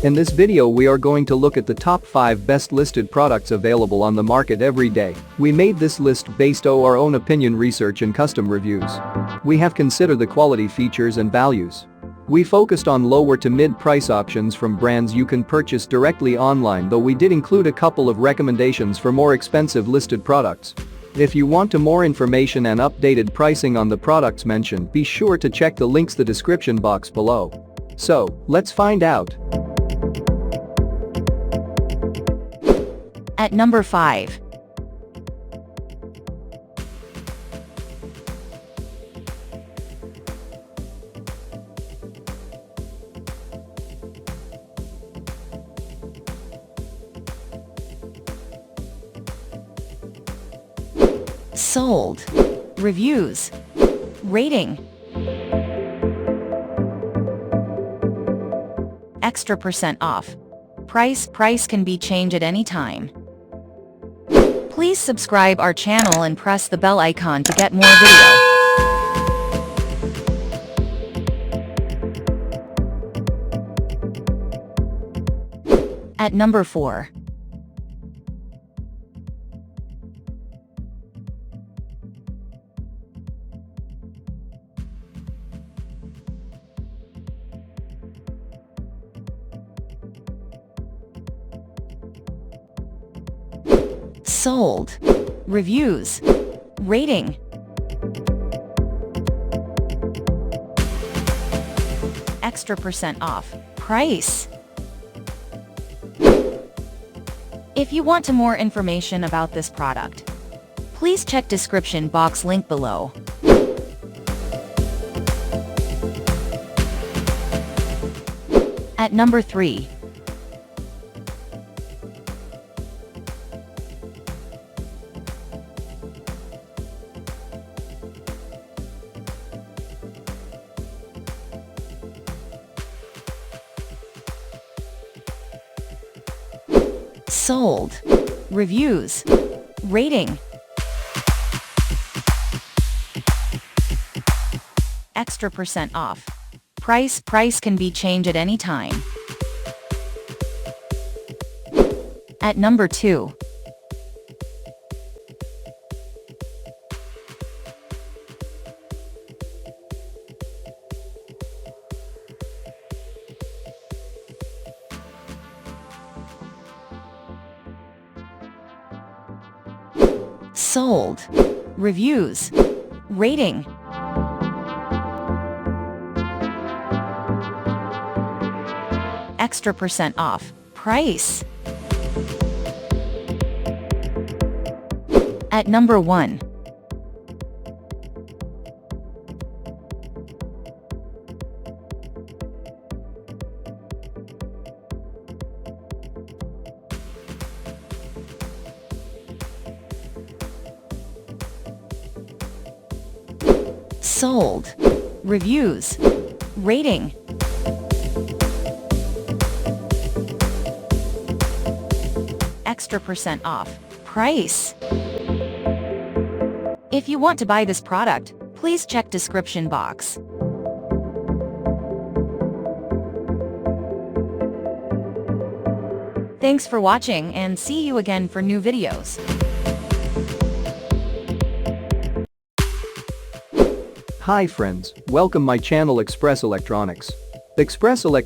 In this video we are going to look at the top 5 best listed products available on the market every day. We made this list based on our own opinion research and custom reviews. We have considered the quality features and values. We focused on lower to mid price options from brands you can purchase directly online, though we did include a couple of recommendations for more expensive listed products. If you want more information and updated pricing on the products mentioned, be sure to check the links in the description box below. So, let's find out. At number 5. Sold. Reviews. Rating. Extra % off. Price can be changed at any time. Please subscribe our channel and press the bell icon to get more video. At number 4. Sold. Reviews. Rating. Extra % off. Price. If you want more information about this product, please check description box link below. At number 3. Sold. Reviews. Rating. Extra % off. Price can be changed at any time. At number 2. Sold. Reviews. Rating. Extra % off. Price. At number 1. Sold. Reviews. Rating. Extra % off. Price. If you want to buy this product, please check description box. Thanks for watching and see you again for new videos. Hi friends, welcome my channel Express Electronics. Express Electronics